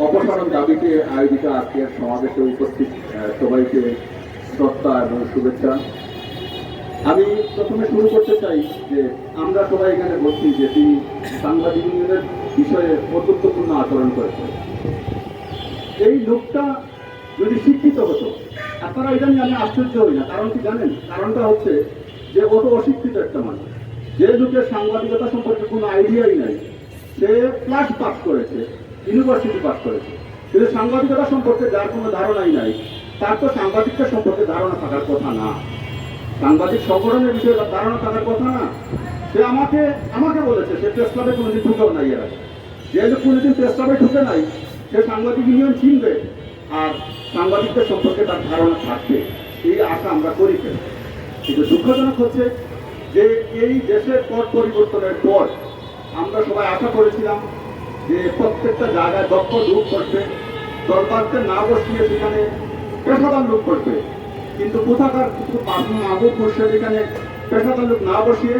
অপসারণ দাবিতে আয়োজিত আজকের সমাবেশে উপস্থিত সবাইকে শ্রদ্ধা এবং শুভেচ্ছা। আমি প্রথমে শুরু করতে চাই যে আমরা সবাই এখানে বলছি যে তিনি সাংবাদিক ইউনিয়নের বিষয়ে গুরুত্বপূর্ণ আচরণ করেছেন। এই লোকটা যদি শিক্ষিত হতো, আপনারা এটা নিয়ে আমি আশ্চর্য হই না। কারণ কি জানেন? কারণটা হচ্ছে যে ও তো অশিক্ষিত একটা মানুষ, যে লোকের সাংবাদিকতা সম্পর্কে কোনো আইডিয়াই নাই। সে ক্লাস পাস করেছে, ইউনিভার্সিটি পাস করেছে, কিন্তু সাংবাদিকতা সম্পর্কে যার কোনো ধারণাই নাই, তার তো সাংবাদিকতা সম্পর্কে ধারণা থাকার কথা না, সাংবাদিক সংগঠনের বিষয়ে ধারণা থাকার কথা না। সে আমাকে বলেছে সে প্রেস ক্লাবে কোনোদিন ঢুকেও নাই। এর আগে যে লোক কোনোদিন প্রেস ক্লাবে ঢুকে নাই, সে সাংবাদিক ইউনিয়ন চিনবে আর সাংবাদিকদের সম্পর্কে তার ধারণা থাকবে, এই আশা আমরা করি। কিন্তু দুঃখজনক হচ্ছে যে এই দেশের পট পরিবর্তনের পর আমরা সবাই আশা করেছিলাম যে প্রত্যেকটা জায়গায় দক্ষ লোক করবে, দরবারকে না বসিয়ে সেখানে পেশাদার লোক করবে। কিন্তু কোথাকার আবু মোর্শেদ এখানে পেশাদার লোক না বসিয়ে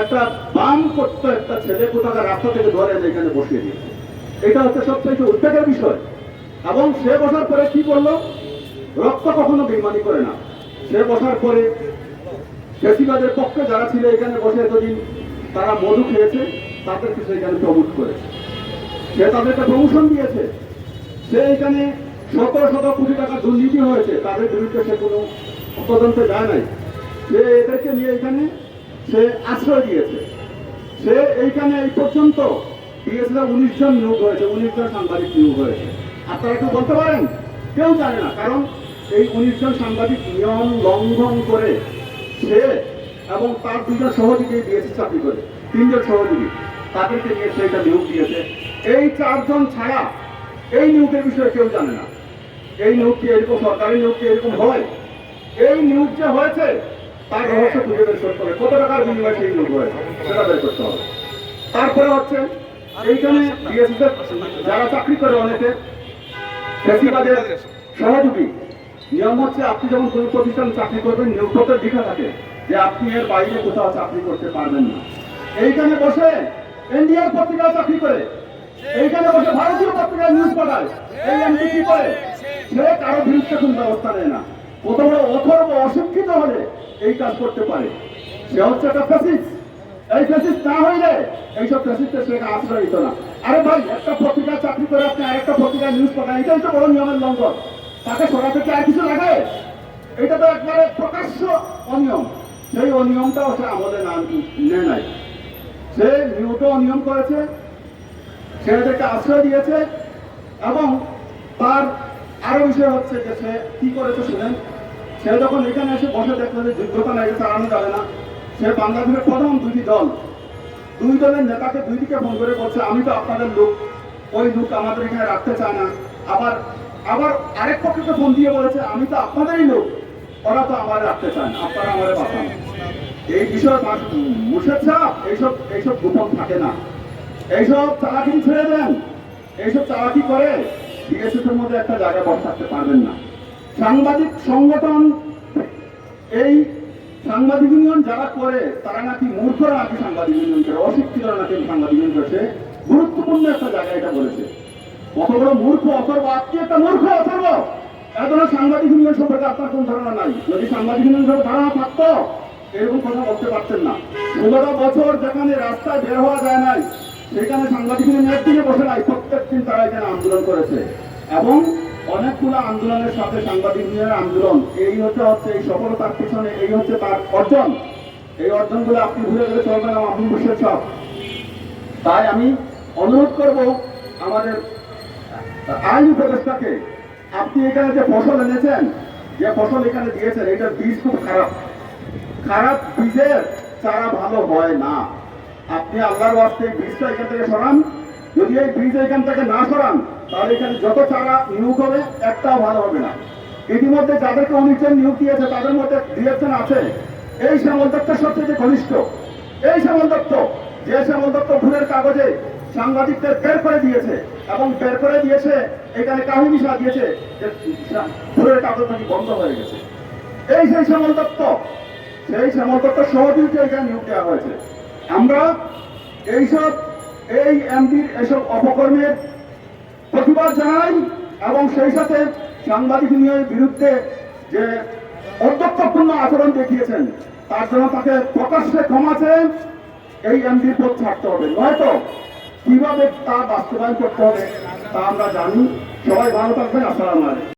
একটা বাম করতে একটা ছেলে কোথাকার রাস্তা থেকে ধরে এখানে বসিয়ে দিয়েছে। এটা হচ্ছে সবচেয়ে উদ্বেগের বিষয়। এবং সে বসার পরে কি করলো? রক্ত কখনো বেইমানি করে না। সে বসার পরে ফেসিবাদের পক্ষে যারা ছিল এখানে বসে এতদিন তারা মধু খেয়েছে, তাদেরকে সে এখানে প্রমোট করেছে, সে তাদেরকে প্রমোশন দিয়েছে। সে এখানে শত শত কোটি টাকা দুর্নীতি হয়েছে, তাদের বিরুদ্ধে সে কোনো তদন্তে যায় নাই। সে এদেরকে নিয়ে এখানে সে আশ্রয় দিয়েছে। সে এইখানে এই পর্যন্ত দিয়েছিল 19 জন নিয়োগ হয়েছে, 19 জন সাংবাদিক নিয়োগ হয়েছে। আপনারা একটু বলতে পারেন? কেউ জানে না। কারণ এই 19 জন সাংবাদিক নিয়ম লঙ্ঘন করে সে এবং তার 2 জন সহযোগী দিয়েছে চাকরি করে, 3 জন সহযোগী তাদেরকে নিয়ে সেইটা নিয়োগ দিয়েছে। এই 4 জন ছাড়া এই নিয়োগের বিষয়ে কেউ জানে না। এই নিয়োগ কি এরকম সরকারি নিয়োগ কি এরকম হয়? এই নিয়োগ যে হয়েছে তার রহস্য খুঁজে বের করতে হবে। কত টাকার বিনিময়ে সেই নিয়োগ হয়েছে সেটা বের করতে হবে। তারপরে হচ্ছে এইখানে বিএসএফ যারা চাকরি করে অনেকে ফেসিবাদের সহযোগী। নিয়ম হচ্ছে আপনি যখন কোনো প্রতিষ্ঠান চাকরি করবেন, নিয়োগপত্র লেখা থাকে যে আপনি এর বাইরে কোথাও চাকরি করতে পারবেন না। এইখানে বসে ইন্ডিয়ার পত্রিকায় চাকরি করে, এইখানে বসে ভারতীয় পত্রিকায় নিউজ পাঠায়, এই এমপি কি করে? সে কারো বিরুদ্ধে কোন ব্যবস্থা নেয় না। কত বড় অথর্ব অশিক্ষিত হলে এই কাজ করতে পারে? সে হচ্ছে একটা ফ্যাসিস্ট। এই ফ্যাসিস্ট না হইলে এইসব ফ্যাসিস্টের সে আশ্রয় দিত না। আরে ভাই, একটা পত্রিকায় চাকরি করে আপনি আরেকটা পত্রিকায় নিউজ পাঠান, এটাই তো বড় নিয়মের লঙ্ঘন। তাকে সরাতে কি আর কিছু লাগে? এটা তো একবারে প্রকাশ্য অনিয়ম। সেই অনিয়মটাও সে আমলে নেয় নাই। সে নিয়ত অনিয়ম করেছে, সে এদেরকে আশ্রয় দিয়েছে। এবং তার আরো বিষয় হচ্ছে যে সে কি করেছে শুনেন। সে যখন এখানে এসে বসে দেখলো যে যোগ্যতা নাই, চালানো যাবে না, সে বাংলাদেশের প্রধান 2টি দল, 2 দলের নেতাকে 2 দিকে ফোন করে বলছে আমি তো আপনাদের লোক, ওই লোক আমাদের এখানে রাখতে চায় না। আবার আরেক পক্ষকে ফোন দিয়ে বলেছে আমি তো আপনাদেরই লোক, ওরা তো আমার রাখতে চায় না, আপনারা আমাদের বাঁচান। এই বিষয়ে মুর্শেদ সাহেব এইসব গোপন থাকে না। এইসব চালাকি ছেড়ে দেন। এইসব চালাকি করে বিএসএফ এর মধ্যে একটা জায়গায় বসে থাকতে পারবেন না। সাংবাদিক সংগঠন, এই সাংবাদিক ইউনিয়ন যারা করে তারা নাকি মূর্খরা নাকি সাংবাদিক ইউনিয়ন করে, অশিক্ষিতরা নাকি সাংবাদিক ইউনিয়ন করছে। গুরুত্বপূর্ণ একটা জায়গা এটা বলেছে। কত বড় মূর্খ অথর্ব! আপনি একটা মূর্খ অথর্ব। এত সাংবাদিক ইউনিয়ন সম্পর্কে আপনার কোন ধারণা নাই। যদি সাংবাদিক ইউনিয়ন সম্পর্কে ধারণা থাকতো এরকম কথা বলতে পারতেন না। 15 বছর যেখানে রাস্তায় বের হওয়া যায় নাই, সেখানে সাংবাদিক ইউনিয়ন একদিনে বসে নাই, প্রত্যেক দিন তারা এখানে আন্দোলন করেছে। এবং অনেকগুলো আন্দোলনের সাথে সাংবাদিক ইউনিয়নের আন্দোলন, এই হচ্ছে এই সফলতার পিছনে এই হচ্ছে তার অর্জন। এই অর্জনগুলো আপনি ভুলে গেলে চলবে না আপনি বসে সব। তাই আমি অনুরোধ করব আমাদের আইন উপদেষ্টাকে, আপনি এখানে যে ফসল এনেছেন, যে ফসল এখানে দিয়েছেন, এটার বীজ খুব খারাপ। খারাপ বীজের চারা ভালো হয় না। আপনি আল্লাহর ওয়াস্তে বীজটা এখান থেকে সরান। যদি এই বীজ এখান থেকে না সরান তাহলে এখানে যত চারা নিয়োগ হবে একটাও ভালো হবে না। ইতিমধ্যে যাদেরকে 19 জন নিয়োগ দিয়েছে তাদের মধ্যে 2 জন আছে এই শ্যামল দত্তের সবচেয়ে ঘনিষ্ঠ। এই শ্যামল দত্ত, যে শ্যামল দত্ত ভুলের কাগজে সাংবাদিকদের বের করে দিয়েছে এবং বের করে দিয়েছে এখানে কাহিনী সাজিয়েছে যে ভুলের কাগজ নাকি বন্ধ হয়ে গেছে। এই সেই শ্যামল দত্ত, সেই শ্যামল দত্ত সহযোগীকে এখানে নিয়োগ দেওয়া হয়েছে। আমরা এই এমপির এসব অপকর্মের প্রতিবাদ প্রতিবাদ জানাই এবং সেই সাথে সাংবাদিক নিয়োগের বিরুদ্ধে যে অধ্যক্ষপূর্ণ আচরণ দেখিয়েছেন তার জন্য তাকে প্রকাশ্যে ক্ষমা চেয়ে এই এমপির পদ ছাড়তে হবে, নয়তো কিভাবে তা বাস্তবায়ন করতে হবে তা আমরা জানি। সবাই ভালো থাকবেন। আসসালামু আলাইকুম।